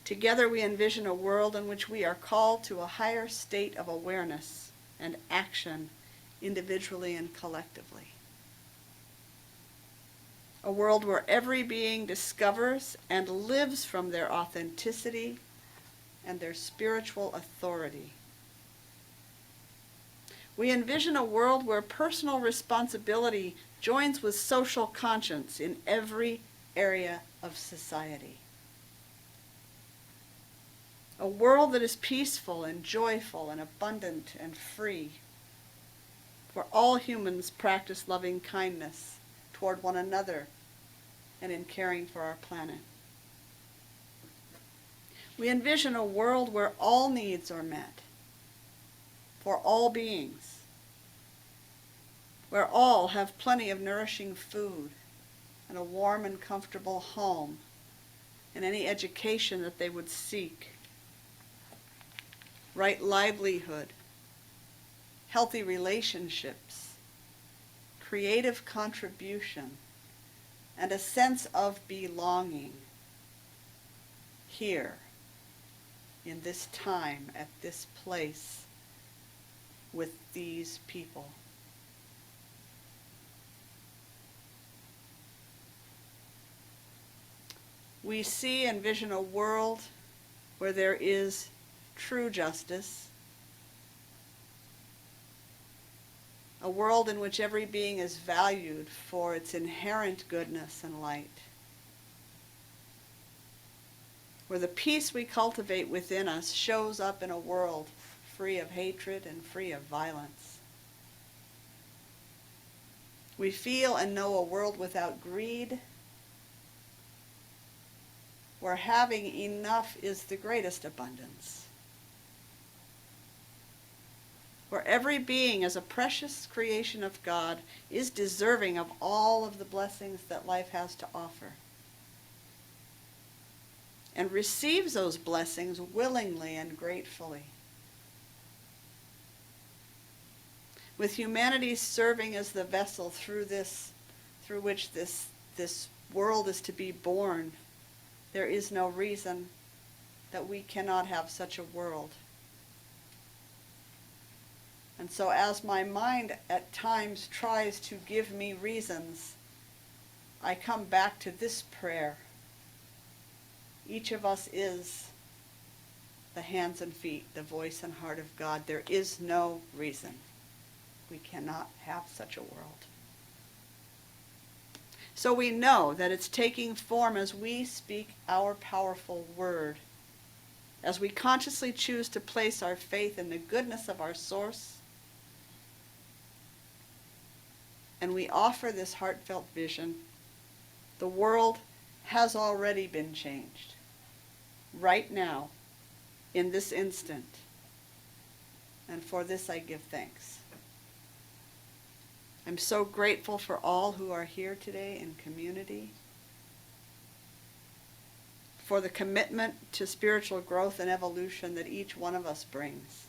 Together we envision a world in which we are called to a higher state of awareness and action, individually and collectively. A world where every being discovers and lives from their authenticity and their spiritual authority. We envision a world where personal responsibility joins with social conscience in every area of society. A world that is peaceful and joyful and abundant and free. for all humans practice loving kindness toward one another and in caring for our planet. We envision a world where all needs are met for all beings, where all have plenty of nourishing food and a warm and comfortable home and any education that they would seek, right livelihood, healthy relationships, creative contribution, and a sense of belonging here, in this time, at this place, with these people. We see and vision a world where there is true justice, a world in which every being is valued for its inherent goodness and light, where the peace we cultivate within us shows up in a world free of hatred and free of violence. We feel and know a world without greed, where having enough is the greatest abundance, where every being as a precious creation of God is deserving of all of the blessings that life has to offer, and receives those blessings willingly and gratefully, with humanity serving as the vessel through which this world is to be born. There is no reason that we cannot have such a world. And so as my mind at times tries to give me reasons, I come back to this prayer. Each of us is the hands and feet, the voice and heart of God. There is no reason we cannot have such a world. So we know that it's taking form as we speak our powerful word, as we consciously choose to place our faith in the goodness of our source, and we offer this heartfelt vision. The world has already been changed, right now, in this instant, and for this I give thanks. I'm so grateful for all who are here today in community, for the commitment to spiritual growth and evolution that each one of us brings.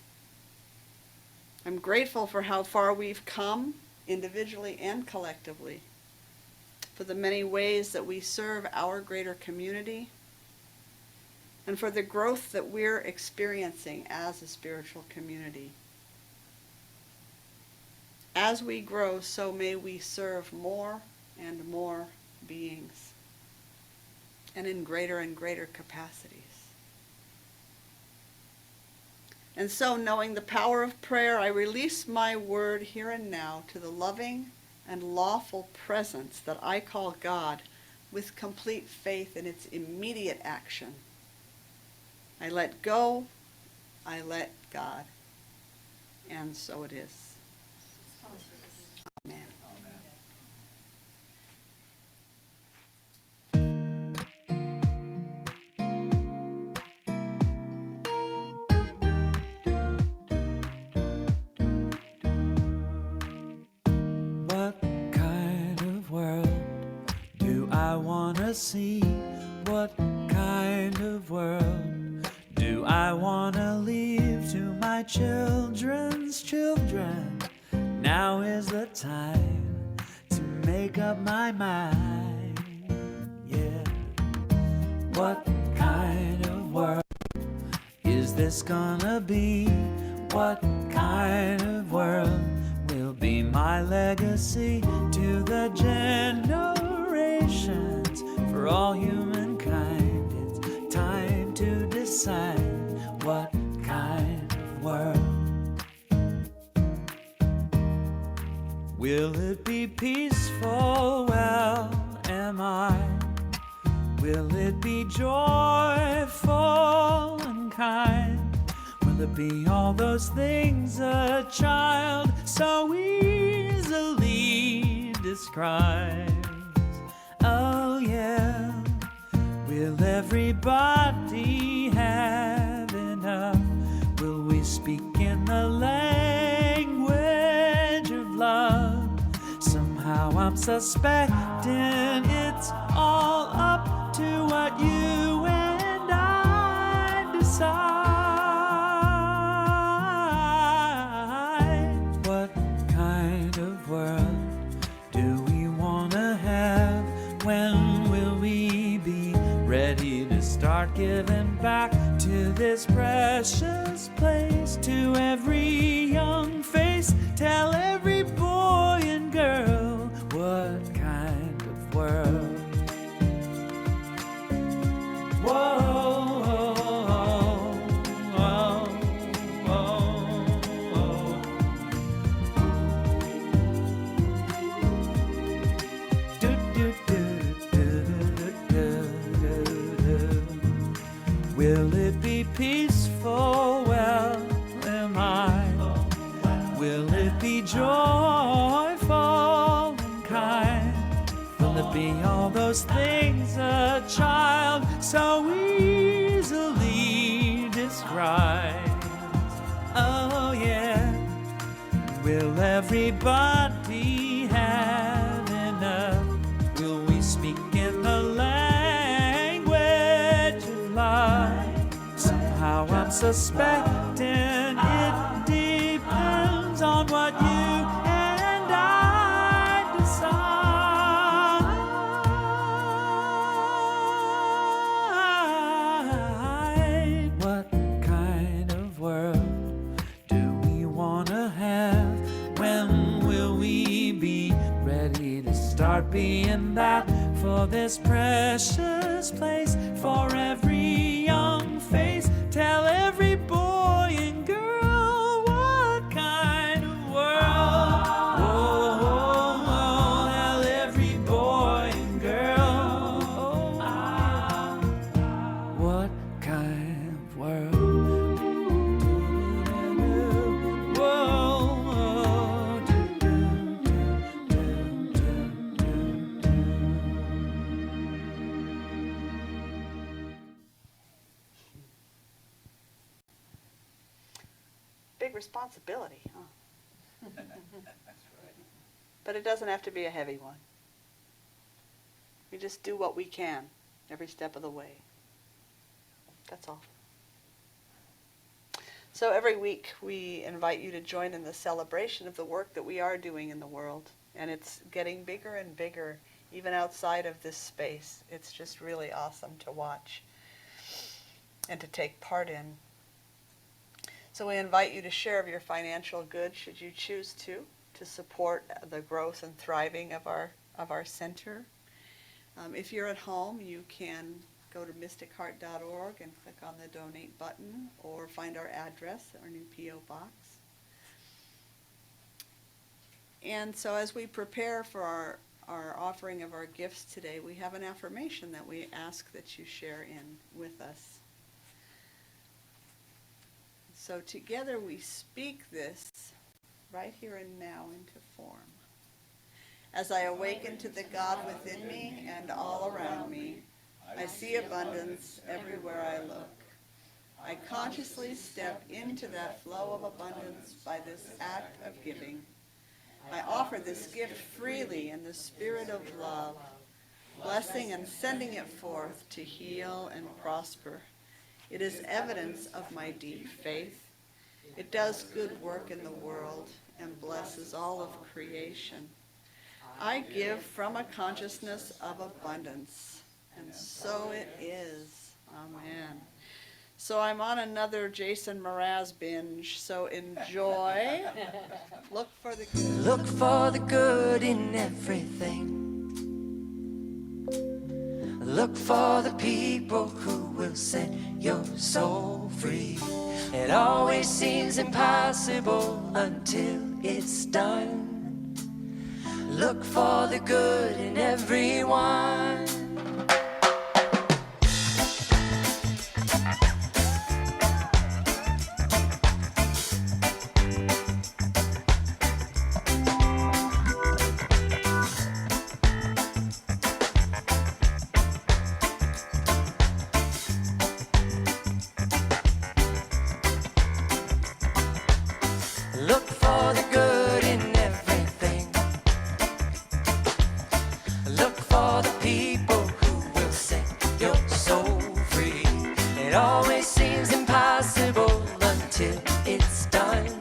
I'm grateful for how far we've come, individually and collectively, for the many ways that we serve our greater community, and for the growth that we're experiencing as a spiritual community. As we grow, so may we serve more and more beings, and in greater and greater capacities. And so, knowing the power of prayer, I release my word here and now to the loving and lawful presence that I call God, with complete faith in its immediate action. I let go, I let God, and so it is. Amen. What kind of world do I want to see? What kind of world do I want to leave to my children's children? Now is the time to make up my mind, yeah. What kind of world is this gonna be? What kind of world will be my legacy to the generations, for all humankind? It's time to decide what kind of world. Will it be peaceful? Well, am I? Will it be joyful and kind? Will it be be all those things a child so easily describes. Oh yeah, will everybody have enough? Will we speak in the language of love? Somehow I'm suspecting it's all up to what you and I decide. What kind of world do we want to have? When will we be ready to start giving back to this precious place? To every young face, tell every boy and girl, what kind of world? Whoa, whoa, whoa, whoa. Do, do, do, do, do, do, do, do. Will it be peaceful? Well, am I? Will it be joyful and kind? Will it be all those things a child so easily describes? Oh yeah. Will everybody have enough? Will we speak in the language of love? Somehow I'm suspecting it depends on what you and I decide. What kind of world do we want to have? When will we be ready to start being that for this precious place? For every young face, tell every boy and girl, what kind of world? Oh, tell every boy and girl, what kind of world? Whoa, do, do, do, do, do, do. Big responsibility, huh? But it doesn't have to be a heavy one. We just do what we can every step of the way. That's all. So every week we invite you to join in the celebration of the work that we are doing in the world. And it's getting bigger and bigger, even outside of this space. It's just really awesome to watch and to take part in. So we invite you to share of your financial goods, should you choose to support the growth and thriving of our center. If you're at home, you can go to mysticheart.org and click on the donate button, or find our address, our new P.O. box. And so as we prepare for our offering of our gifts today, we have an affirmation that we ask that you share in with us. So together we speak this right here and now into form. As I awaken to the God within me and all around me, I see abundance everywhere I look. I consciously step into that flow of abundance by this act of giving. I offer this gift freely in the spirit of love, blessing and sending it forth to heal and prosper. It is evidence of my deep faith. It does good work in the world and blesses all of creation. I give from a consciousness of abundance, and so it is. Amen. So I'm on another Jason Mraz binge, so enjoy. Look for the good. Look for the good in everything. Look for the people who will set your soul free. It always seems impossible until it's done. Look for the good in everyone. for the people who will set your soul free. It always seems impossible until it's done.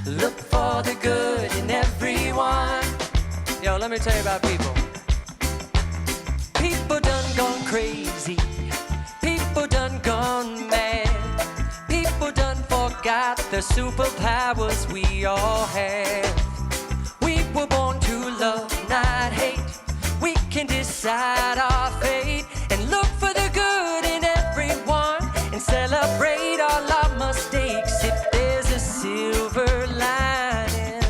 Look for the good in everyone. Yo, let me tell you about people. People done gone crazy. People done gone mad. People done forgot the superpowers we all have. We were born to love, not hate. We can decide our fate and look for the good in everyone and celebrate all our mistakes if there's a silver lining.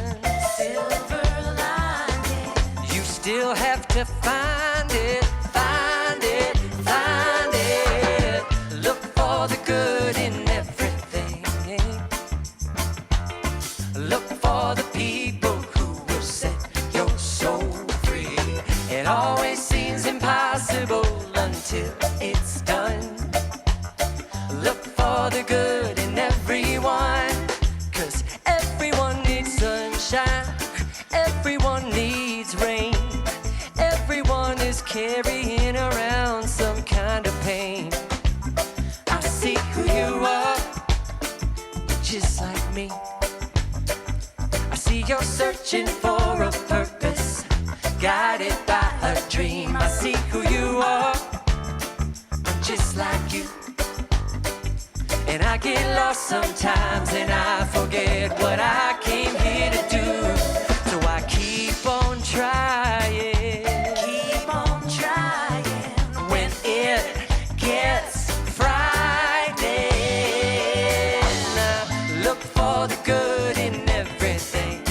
Silver lining. You still have to find it, find it, find it. Look for the good in everything. Look for the people who will set your soul free. It always seems impossible until it's done. Look for the good in everyone, 'cause everyone needs sunshine, everyone needs rain, everyone is carrying around some kind of pain. I see who you are, just like me. I see you're searching for a purpose, guided by a dream. I see who you are, just like you. And I get lost sometimes and I forget what I came here to do. So I keep on trying. Keep on trying. When it gets frightening, look for the good in everything.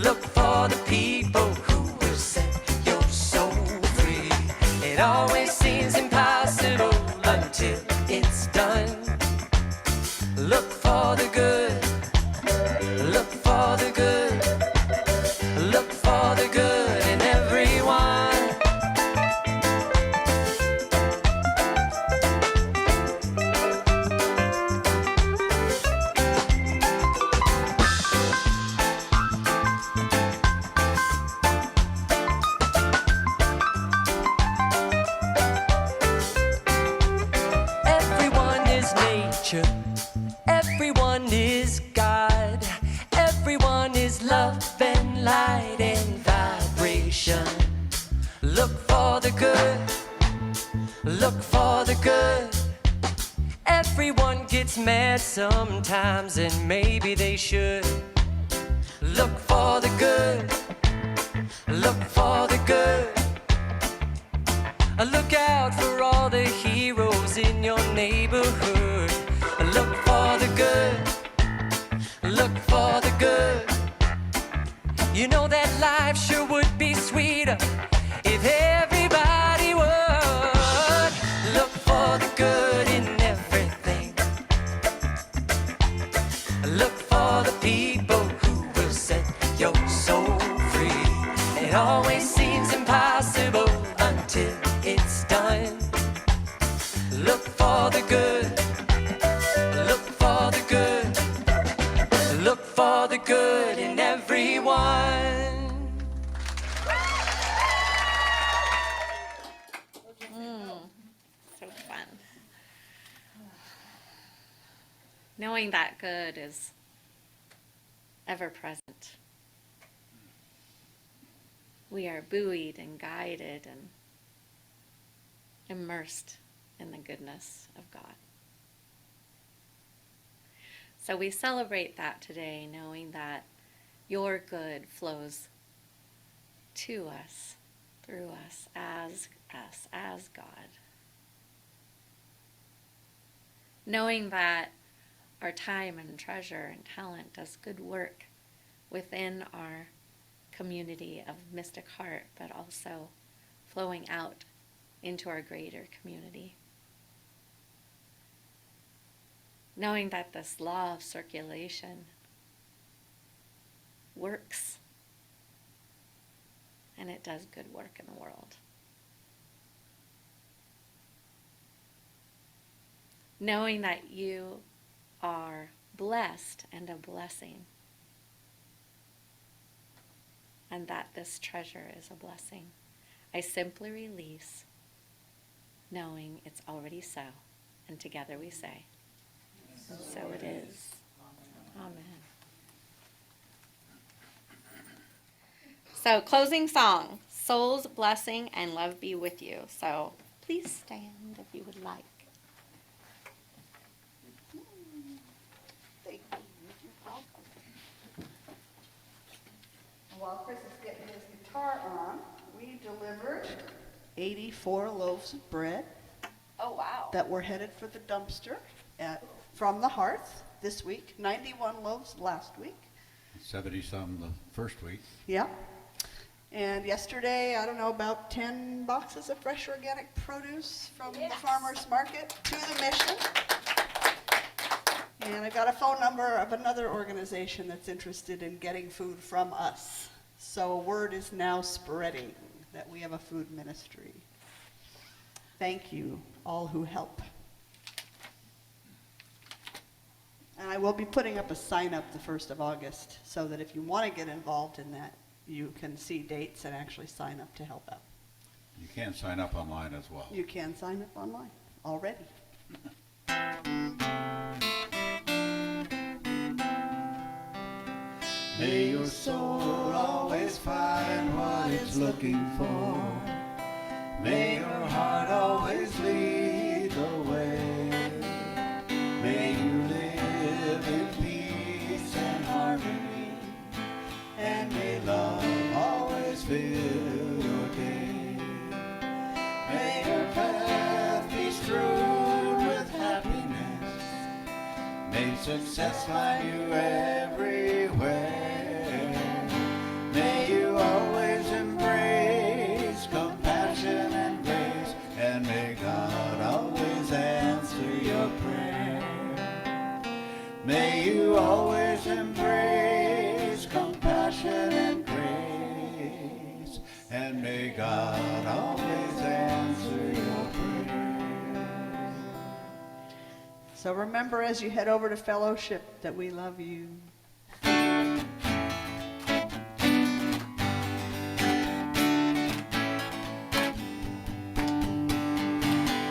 Look for the people who will set your soul free. It always seems impossible until it's done. Look for the good. Look for the good. Look for the good in everyone. Everyone is nature. Everyone is God. Everyone is love and light and vibration. Look for the good. Look for the good. Everyone gets mad sometimes, and maybe they should. Look for the good. Look for the good. Look out for all the heroes in your neighborhood. Look for the good. Look for the good. You know that life sure would be sweeter if everybody would look for the good in everything. Look for the people who will set your soul free. It always seems impossible until it's done. Look for the good. Look for the good. Look for the good in everyone. So fun. Knowing that good is ever present. We are buoyed and guided and immersed in the goodness of God. So we celebrate that today, knowing that your good flows to us, through us, as God. Knowing that our time and treasure and talent does good work within our community of Mystic Heart, but also flowing out into our greater community. Knowing that this law of circulation works and it does good work in the world. Knowing that you are blessed and a blessing. and that this treasure is a blessing. I simply release, knowing it's already so, and together we say, so it is. Amen. So, closing song, Soul's blessing and love be with you. So, please stand if you would like. Thank you. You're welcome. While Chris is getting his guitar on, we delivered 84 loaves of bread Oh, wow. that were headed for the dumpster from the Hearth this week. 91 loaves last week. 70-some the first week. Yeah. And yesterday, I don't know, about 10 boxes of fresh organic produce from the farmer's market to the mission. And I got a phone number of another organization that's interested in getting food from us. So word is now spreading that we have a food ministry. Thank you, all who help. And I will be putting up a sign up the 1st of August so that if you want to get involved in that, you can see dates and actually sign up to help out. You can sign up online as well. You can sign up online already. May your soul always find what it's looking for. May your heart always lead the way. May you live in peace and harmony. And may love always fill your day. May your path be strewn with happiness. May success find you everywhere. May you always embrace compassion and grace, and may God always answer your prayer. May you always embrace compassion and grace, and may God always answer your prayer. So remember as you head over to fellowship that we love you.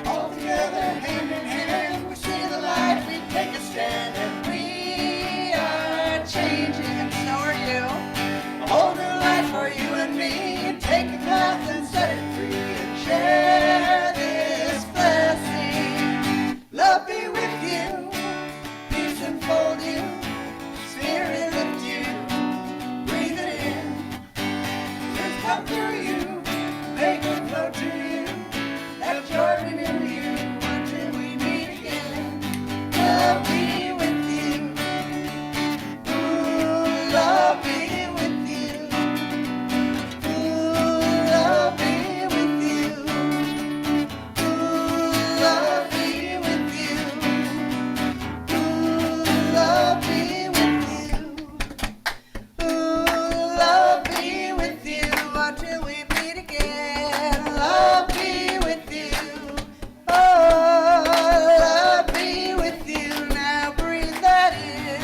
All together, hand in hand, we see the light, we take a stand, and we are changing, and so are you. A whole new life for you and me. Take a path and set it free, and share this blessing. Love be with you, peace enfold you, spirit lift you, breathe it in. Just come through you, make it flow to you. Let joy renew you until we meet again. Love be with you. Ooh, love be with you. Ooh, love be with you. Ooh, love be with you. Ooh, love be with you. Ooh, love be with you until we meet again. Love be with you. Oh, love be with you. Now breathe that in.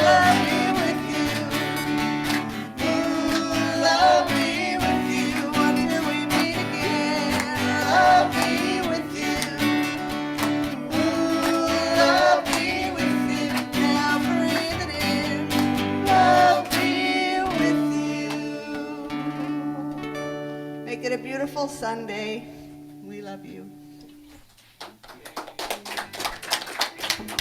Love be with you. Ooh, love be with you until we meet again. Love be with you. Ooh, love be with you. Now breathe it in. Love be with you. Make it a beautiful Sunday. We love you.